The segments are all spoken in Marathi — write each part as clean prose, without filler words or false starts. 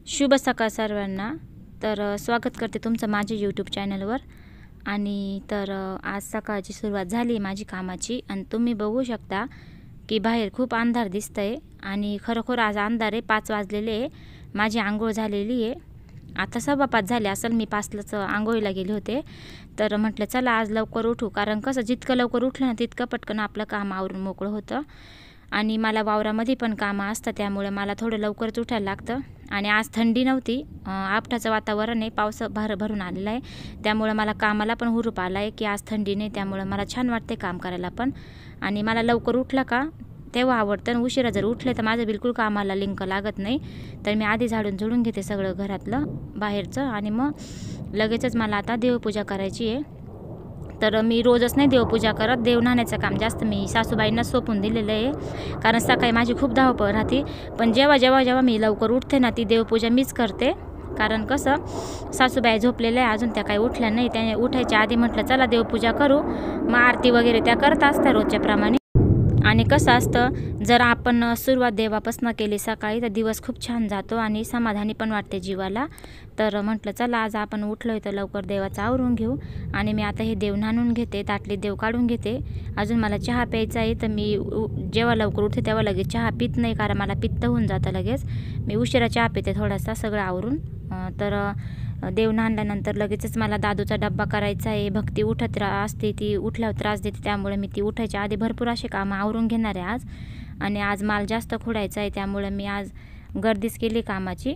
शुभ सकाळ सर्वांना। तर स्वागत करते तुमचं माझ्या यूट्यूब चॅनलवर। आणि तर आज सकाळची सुरुवात झाली माझी कामाची आणि तुम्ही बघू शकता की बाहेर खूप अंधार दिसतंय आणि खरोखर आज अंधार आहे। 5 वाजलेले आहे। माझी आंघोळ झालेली आहे। आता 5:15 झाले असेल। मी 5लाच आंघोळीला गेले होते। तर म्हटलं चला आज लवकर उठू, कारण कसं जितकं लवकर उठलं ना तितकं पटकन आपलं काम आवरून मोकळं होतं। आणि मला वावरामध्ये पण कामं असतात, त्यामुळे मला थोडं लवकरच उठायला लागतं। आणि आज थंडी नव्हती, आपटाचं वातावरण आहे, पाऊस भरून आलेला आहे, त्यामुळे मला कामाला पण हुरूप आला आहे की आज थंडी नाही, त्यामुळे मला छान वाटते काम करायला पण। आणि मला लवकर उठलं का तेव्हा आवडतं, उशिरा जर उठले तर माझं बिलकुल कामाला लिंक लागत नाही। तर मी आधी झाडून झुडून घेते सगळं घरातलं बाहेरचं आणि मग लगेचच मला आता देवपूजा करायची आहे। तर मी रोजच नाही देवपूजा करत, देव न्हाण्याचं काम जास्त मी सासूबाईंना सोपून दिलेलं आहे, कारण सकाळी माझी खूप धावपळ राहते। पण जेव्हा मी लवकर उठते ना ती देवपूजा मीच करते, कारण कसं सासूबाई झोपलेल्या आहे, अजून त्या काही उठल्या नाही। त्या उठायच्या आधी म्हटलं चला देवपूजा करू, मग आरती वगैरे त्या करत असतात रोजच्याप्रमाणे। आणि कसं असतं, जर आपण सुरुवात देवापासून केली सकाळी तर दिवस खूप छान जातो आणि समाधानी पण वाटते जीवाला। तर म्हटलं चला आज आपण उठलोय तर लवकर देवाचं आवरून घेऊ। आणि मी आता हे देव न्हाणून घेते, ताटली देव काढून घेते। अजून मला चहा प्यायचा आहे, तर मी जेव्हा लवकर उठते तेव्हा लगेच चहा पित नाही, कारण मला पित्त होऊन जातं लगेच। मी उशिरा चहा पिते थोडासा सगळं आवरून। तर देव न्हाणल्यानंतर लगेचच मला दादूचा डब्बा करायचा आहे। भक्ती उठत असते, ती उठल्यावर त्रास देते, त्यामुळे मी ती उठायच्या आधी भरपूर असे कामं आवरून घेणार आहे आज। आणि आज माल जास्त खोडायचा आहे, त्यामुळे मी आज गर्दीच केली कामाची।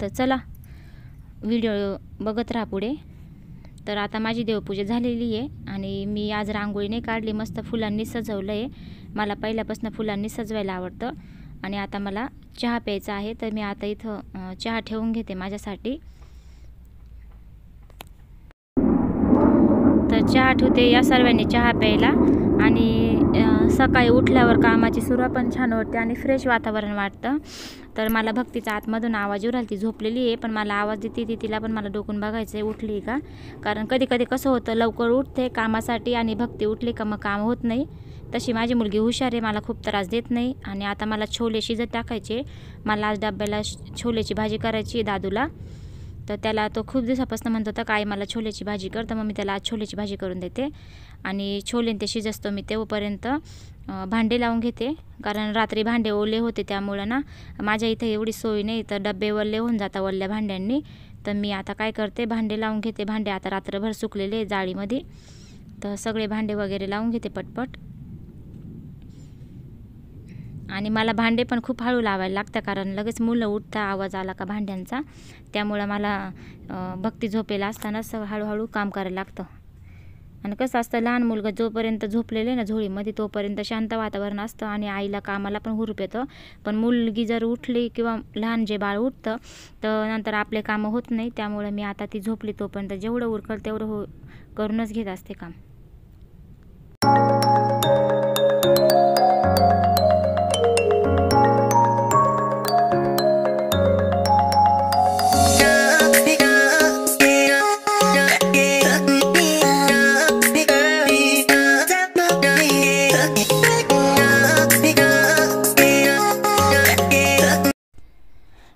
तर चला व्हिडिओ बघत राहा पुढे। तर आता माझी देवपूजा झालेली आहे आणि मी आज रांगोळी नाही काढली, मस्त फुलांनी सजवलं आहे। मला पहिल्यापासून फुलांनी सजवायला आवडतं। आणि आता मला चहा प्यायचा आहे, तर मी आता इथं चहा ठेवून घेते माझ्यासाठी। तर चहा ठेवते या सर्वांनी चहा प्यायला। आणि सकाळी उठल्यावर कामाची सुरुवात पण छान होते आणि फ्रेश वातावरण वाटतं। तर मला भक्तीचा आतमधून आवाज येऊ राहिला, ती झोपलेली आहे पण मला आवाज देते ती, तिला पण मला डोकून बघायचं आहे उठली का, कारण कधी कधी कसं होतं लवकर उठते कामासाठी आणि भक्ती उठली का मग काम होत नाही। तशी माझी मुलगी हुशार आहे, मला खूप त्रास देत नाही। आणि आता मला छोले शिजत टाकायचे, मला आज डब्याला छोलेची भाजी करायची दादूला। तर त्याला तो खूप दिवसापासून म्हणत होता काय मला छोलेची भाजी कर, तर मग मी त्याला आज छोलेची भाजी करून देते। आणि छोले ते शिजतो मी तेव्हापर्यंत भांडे लावून घेते, कारण रात्री भांडे ओले होते, त्यामुळं ना माझ्या इथे एवढी सोय नाही, तर डबे ओले होऊन जातात ओल्या भांड्यांनी। तर मी आता काय करते भांडे लावून घेते। भांडे आता रात्रभर सुकलेले जाळीमध्ये, तर सगळे भांडे वगैरे लावून घेते पटपट। आणि मला भांडे पण खूप हळू लावायला लागतं, कारण लगेच मुलं उठता आवाज आला का भांड्यांचा, त्यामुळं मला भक्ती झोपेला असतानाच हळूहळू काम करायला लागतं। आणि कसं असतं लहान मुलगा जोपर्यंत झोपलेले ना झोळीमध्ये तोपर्यंत शांत वातावरण असतं आणि आईला कामाला पण हुरूप येतं। पण मुलगी जर उठली किंवा लहान जे बाळ उठतं तर नंतर आपले कामं होत नाही, त्यामुळे मी आता ती झोपली तोपर्यंत जेवढं उरकल तेवढं करूनच घेत असते काम।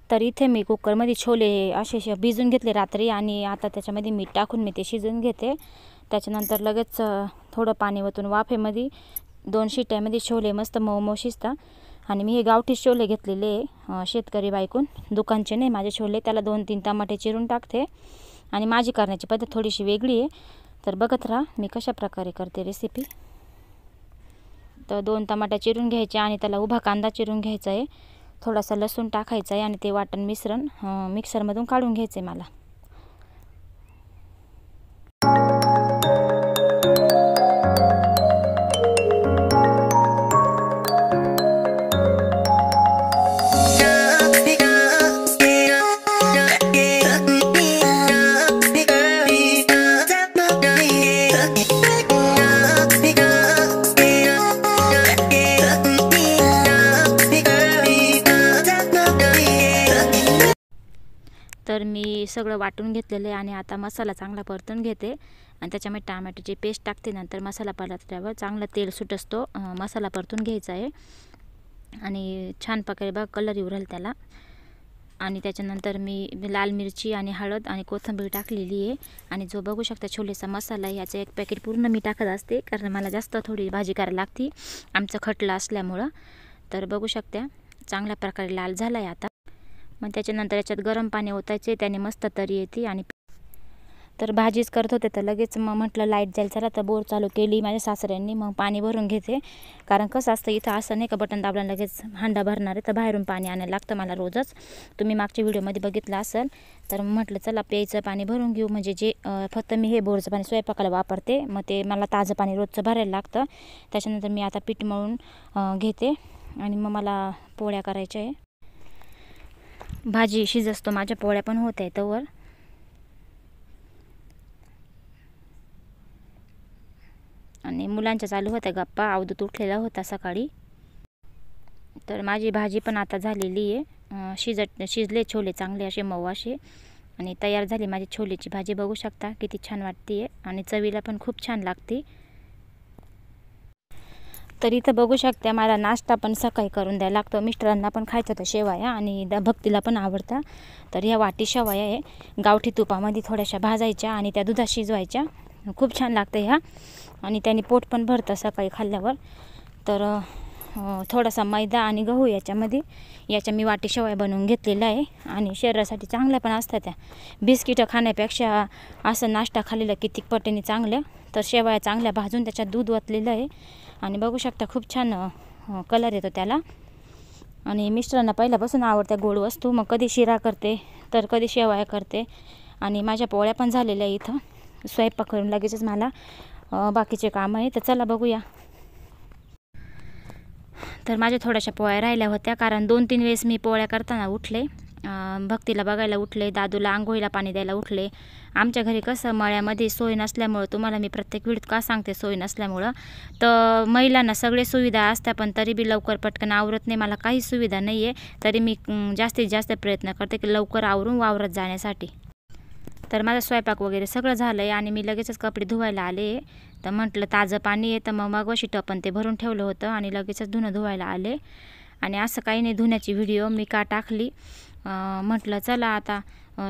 तर इथे मी कुकरमध्ये छोले असे भिजून घेतले रात्री आणि आता त्याच्यामध्ये मीठ टाकून मी ते शिजवून घेते। त्याच्यानंतर लगेच थोडं पाणी ओतून वाफेमध्ये 2 शिट्ट्यामध्ये छोले मस्त मऊ मऊ शिजतात। आणि मी हे गावठी छोले घेतलेले शेतकरी बायकून, दुकानचे नाही माझे छोले। त्याला 2-3 टमाटे चिरून टाकते आणि माझी करण्याची पद्धत थोडीशी वेगळी आहे, तर बघत राहा मी कशा प्रकारे करते रेसिपी। तर 2 टमाटे चिरून घ्यायचे आणि त्याला उभा कांदा चिरून घ्यायचा आहे, थोडासा लसूण टाकायचा आहे आणि ते वाटण मिश्रण मिक्सरमधून काढून घ्यायचे मला। तर मी सगळं वाटून घेतलेलं आहे आणि आता मसाला चांगला परतून घेते आणि त्याच्यामध्ये टमाट्याची पेस्ट टाकते। नंतर मसाला परतल्यावर चांगला तेल सुटतो मसाला परतून घ्यायचा आहे आणि छान प्रकारे बघा कलर येऊ राहिला त्याला। आणि त्याच्यानंतर मी लाल मिरची आणि हळद आणि कोथिंबीर टाकलेली आहे. आणि जो बघू शकता छोलेचा मसाला आहे, याचं एक पॅकेट पूर्ण मी टाकत असते, कारण मला जास्त थोडी भाजी करायला लागते आमचं खटलं असल्यामुळं. तर बघू शकता चांगल्या प्रकारे लाल झाला आहे आता. मग त्याच्यानंतर याच्यात गरम पाणी ओतायचे, त्याने मस्त तरी येते. आणि तर भाजीच करत होते तर लगेच मग म्हटलं लाईट जाईल, चला तर बोर चालू केली माझ्या सासऱ्यांनी. मग पाणी भरून घेते, कारण कसं असतं इथं असं नाही का बटन दाबला लगेच हांडा भरणार आहे, तर बाहेरून पाणी आणायला लागतं मला रोजच. तुम्ही मागच्या व्हिडिओमध्ये बघितलं असेल. तर म्हटलं चला प्यायचं पाणी भरून घेऊ, म्हणजे जे फक्त मी हे बोरचं पाणी स्वयंपाकाला वापरते, मग ते मला ताजं पाणी रोजचं भरायला लागतं. त्याच्यानंतर मी आता पीठ मळून घेते आणि मग मला पोळ्या करायच्या आहे. भाजी शिजतो माझ्या पोळ्या पण होत आहे तवर. आणि मुलांच्या चालू होत्या गप्पा, अवधूत उठलेला होता सकाळी. तर माझी भाजी पण आता झालेली आहे, शिजले छोले चांगले असे मऊ असे, आणि तयार झाली माझी छोलेची भाजी. बघू शकता किती छान वाटते आहे आणि चवीला पण खूप छान लागते. तर इथं बघू शकता मला नाश्ता पण सकाळी करून द्यायला लागतो. मिस्टरांना पण खायचं होतं शेवया आणि भक्तीला पण आवडतं. तर ह्या वाटी शेवया आहे, गावठी तुपामध्ये थोड्याशा भाजायच्या आणि त्या दुधात शिजवायच्या. खूप छान लागतं ह्या, आणि त्याने पोट पण भरतं सकाळी खाल्ल्यावर. तर थोडासा मैदा आणि गहू याच्या मी वाटी शेवया बनवून घेतलेला आहे, आणि शरीरासाठी चांगल्या पण असतात त्या. बिस्किटं खाण्यापेक्षा असं नाश्ता खाल्लेलं किती पटीने चांगलं. तर शेवया चांगल्या भाजून त्याच्यात दूध ओतलेलं आहे, आणि बघू शकता खूप छान कलर येतो त्याला. आणि मिस्टरांना पहिल्यापासून आवडत्या गोड वस्तू, मग कधी शिरा करते तर कधी शेवया करते. आणि माझ्या पोळ्या पण झालेल्या आहे. इथं स्वयंपाक करून लगेचच मला बाकीचे काम आहे, तर चला बघूया. तर माझ्या थोड्याशा पोळ्या राहिल्या होत्या, कारण 2-3 वेळेस मी पोळ्या करताना उठले, भक्तीला बघायला उठले, दादूला आंघोळीला पाणी द्यायला उठले. आमच्या घरी कसं मळ्यामध्ये सोय नसल्यामुळं, तुम्हाला मी प्रत्येक व्हिडिओत का सांगते सोय नसल्यामुळं, तर महिलांना सगळे सुविधा असतात पण तरी बी लवकर पटकन आवरत नाही. मला काही सुविधा नाही आहे, तरी मी जास्तीत जास्त प्रयत्न करते की लवकर आवरून वावरत जाण्यासाठी. तर माझा स्वयंपाक वगैरे सगळं झालं आहे, आणि मी लगेचच कपडे धुवायला आले. तर म्हटलं ताजं पाणी आहे, तर मग अशी टपन ते भरून ठेवलं होतं आणि लगेचच धुणं धुवायला आले. आणि असं काही नाही धुण्याची व्हिडिओ मी का टाकली, म्हटलं चला आता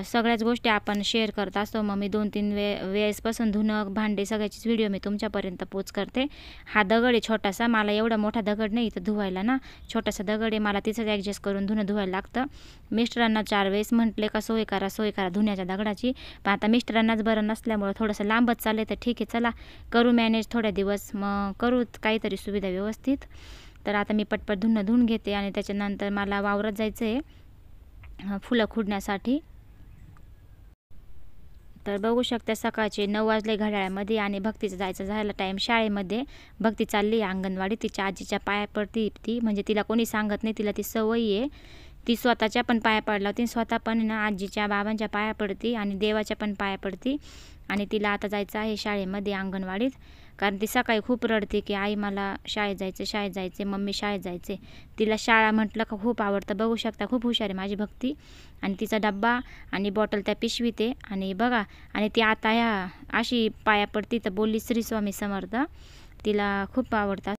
सगळ्याच गोष्टी आपण शेअर करत असतो. मग मी 2-3 वेळेसपासून धुणं भांडे सगळ्याचीच व्हिडिओ मी तुमच्यापर्यंत पोच करते. हा दगड आहे छोटासा, मला एवढा मोठा दगड नाही इथं धुवायला ना, छोटासा दगड आहे, मला तिथंच ॲडजस्ट करून धुणं धुवायला लागतं. मिस्टरांना 4 वेळेस म्हटले का सोय करा धुण्याच्या दगडाची, पण आता मिस्टरांनाच बरं नसल्यामुळं थोडंसं लांबच चालले. तर ठीक आहे चला करू मॅनेज थोड्या दिवस, मग करू काहीतरी सुविधा व्यवस्थित. तर आता मी पटपट धुवून घेते, आणि त्याच्यानंतर मला वावरात जायचं आहे फुलं खुडण्यासाठी. तर बघू शकता सकाळचे 9 वाजले घड्याळामध्ये, आणि भक्तीचं जायचं झालं टाईम शाळेमध्ये. भक्ती चालली अंगणवाडी, तिच्या आजीच्या पाया पडती ती, म्हणजे तिला कोणी सांगत नाही, तिला ती सवय आहे. ती स्वतःच्या पण पाया पडला होती, स्वतः पण ना आजीच्या बाबांच्या पाया पडती आणि देवाच्या पण पाया पडती. आणि तिला आता जायचं आहे शाळेमध्ये अंगणवाडीत, कारण ती सकाळी खूप रडते की आई मला शाळेत जायचे मम्मी शाळेत जायचे. तिला शाळा म्हटलं का खूप आवडतं. बघू शकता खूप हुशार आहे माझी भक्ती. आणि तिचा डब्बा आणि बॉटल त्या पिशवीत आहे, आणि बघा, आणि ती आता ह्या अशी पाया पडती तर बोलली श्री स्वामी समर्थ, तिला खूप आवडतात.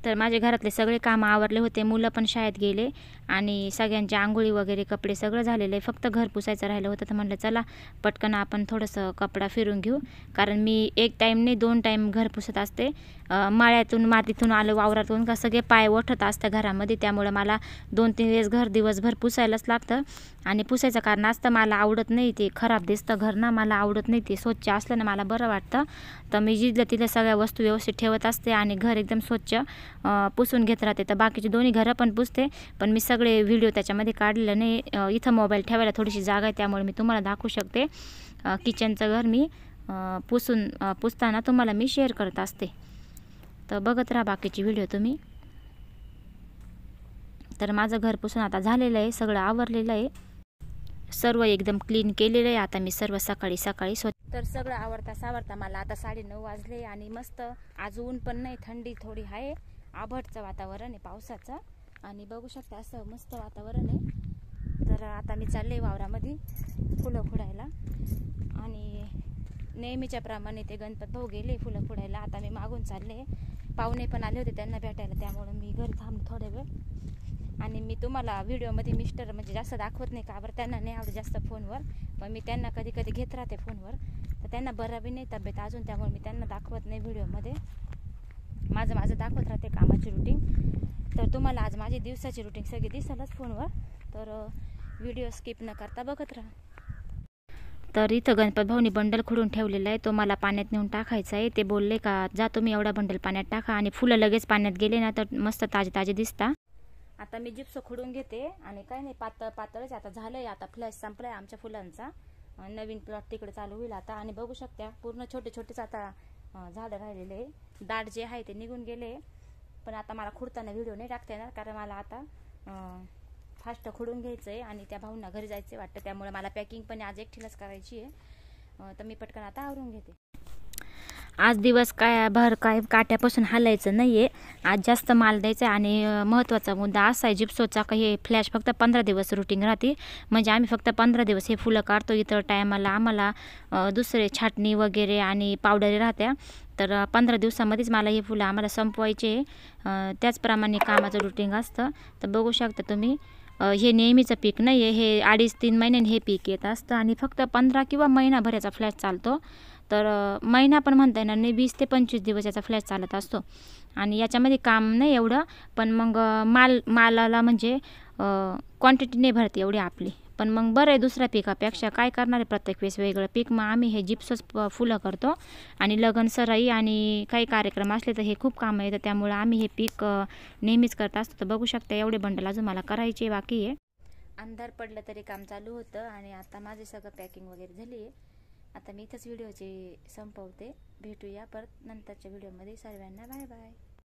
तर माझे घरातले सगळे कामं आवरले होते, मुलं पण शाळेत गेले, आणि सगळ्यांच्या आंघोळी वगैरे कपडे सगळं झालेलं आहे, फक्त घर पुसायचं राहिलं होतं. तर म्हटलं चला पटकन आपण थोडंसं कपडा फिरून घेऊ, कारण मी 1 टाईम नाही 2 टाईम घर पुसत असते. माळ्यातून मातीतून आलं वावरातून का सगळे पाय ओठत असतं घरामध्ये, त्यामुळे मला 2-3 वेळेस घर दिवसभर पुसायलाच लागतं. आणि पुसायचं कारण असतं मला आवडत नाही ते खराब दिसतं घर ना, मला आवडत नाही ते, स्वच्छ असलं ना मला बरं वाटतं. तर मी जिथलं तिथं सगळ्या वस्तू व्यवस्थित ठेवत असते आणि घर एकदम स्वच्छ पुसून घेत राहते. तर बाकीचे दोन्ही घरं पण पुसते, पण मी सगळे व्हिडिओ त्याच्यामध्ये काढलेलं नाही. इथं मोबाईल ठेवायला थोडीशी जागा आहे, त्यामुळे मी तुम्हाला दाखवू शकते. किचनचं घर मी पुसताना तुम्हाला मी शेअर करत असते, तर बघत राहा बाकीची व्हिडिओ तुम्ही. तर माझं घर पुसून आता झालेलं आहे, सगळं आवरलेलं आहे, सर्व एकदम क्लीन केलेलं आहे आता मी सर्व सकाळी स्वच्छ. तर सगळं आवरता मला आता 9:30 वाजले, आणि मस्त आज ऊन पण नाही, थंडी थोडी आहे, आभटचं वातावरण आहे पावसाचं, आणि बघू शकता असं मस्त वातावरण आहे. तर आता मी चालले वावरामध्ये फुलं खुडायला, आणि नेहमीच्या प्रमाणे ते गणपत भाऊ गेले फुलं खुडायला, आता मी मागून चालले. पाहुणे पण आले होते त्यांना भेटायला, त्यामुळे मी घरी थांबले थोडे वेळ. आणि मी तुम्हाला व्हिडिओमध्ये मिस्टर म्हणजे जास्त दाखवत नाही का बरं, त्यांना नाही आवडत जास्त फोनवर, पण मी त्यांना कधी कधी घेत राहते फोनवर, तर त्यांना बरं बी नाही तब्येत अजून, त्यामुळे मी त्यांना दाखवत नाही व्हिडिओमध्ये, माझं दाखवत राहते कामाची रुटीन. तर तुम्हाला आज माझी दिवसाची रुटीन सगळी दिसेलच फोनवर, तर व्हिडिओ स्किप न करता बघत राहा. तर इथं गणपत भाऊनी बंडल खोडून ठेवलेला आहे, तो मला पाण्यात नेऊन टाकायचा आहे. ते बोलले का जा तुम्ही एवढा बंडल पाण्यात टाका, आणि फुलं लगेच पाण्यात गेले ना तर मस्त ताजे ताजे दिसता. आता मी जिप्स खोडून घेते, आणि काय नाही पातळ पातळच आता झालंय. आता फ्लॅश संपलाय आमच्या फुलांचा, नवीन प्लॉट तिकडे चालू होईल आता. आणि बघू शकता पूर्ण छोटे छोटेच आता झाडं राहिलेले, दाट जे आहे ते निघून गेले. पण आता मला खुडताना व्हिडिओ नाही टाकता येणार, कारण मला आता फास्ट खोडून घ्यायचं आहे आणि त्या भाऊंना घरी जायचं वाटतं, त्यामुळे मला पॅकिंग पण आज एकटीलाच करायची आहे. तर मी पटकन आता आवरून घेते. आज दिवस काय काट्यापासून हलायचं नाही आहे, आज जास्त माल द्यायचा आहे. आणि महत्त्वाचा मुद्दा असा आहे जिप्सोचा का हे फ्लॅश फक्त 15 दिवस रुटीन राहते, म्हणजे आम्ही फक्त 15 दिवस हे फुलं काढतो. इतर टायमाला आम्हाला दुसरे छाटणी वगैरे आणि पावडरी राहत्या, तर 15 दिवसामध्येच मला हे फुलं आम्हाला संपवायचे. त्याचप्रमाणे कामाचं रुटीन असतं. तर बघू शकता तुम्ही, हे नेहमीचं पीक नाही आहे, हे 2.5-3 महिन्यांनी हे पीक येत असतं, आणि फक्त 15 किंवा महिनाभराचा फ्लॅश चालतो. तर महिना पण म्हणता येणार नाही, 20 ते 25 दिवस याचा फ्लॅश चालत असतो. आणि याच्यामध्ये काम नाही एवढं, पण मग मालाला म्हणजे क्वांटिटी नाही भरते एवढी आपली. पण मग बरं आहे, दुसऱ्या पिकापेक्षा काय करणार आहे, प्रत्येक वेळेस वेगळं पीक. मग आम्ही हे जिप्सच फुलं करतो, आणि लग्न सराई आणि काही कार्यक्रम असले तर हे खूप कामं येतं, त्यामुळे आम्ही हे पीक नेहमीच करत असतो. तर बघू शकता एवढे बंडल अजून मला करायचे बाकी आहे. अंधार पडलं तरी काम चालू होतं, आणि आता माझे सगळं पॅकिंग वगैरे झाली आहे. आता मी इथंच व्हिडिओची संपवते. भेटूया परत नंतरच्या व्हिडिओमध्ये. सर्वांना बाय बाय.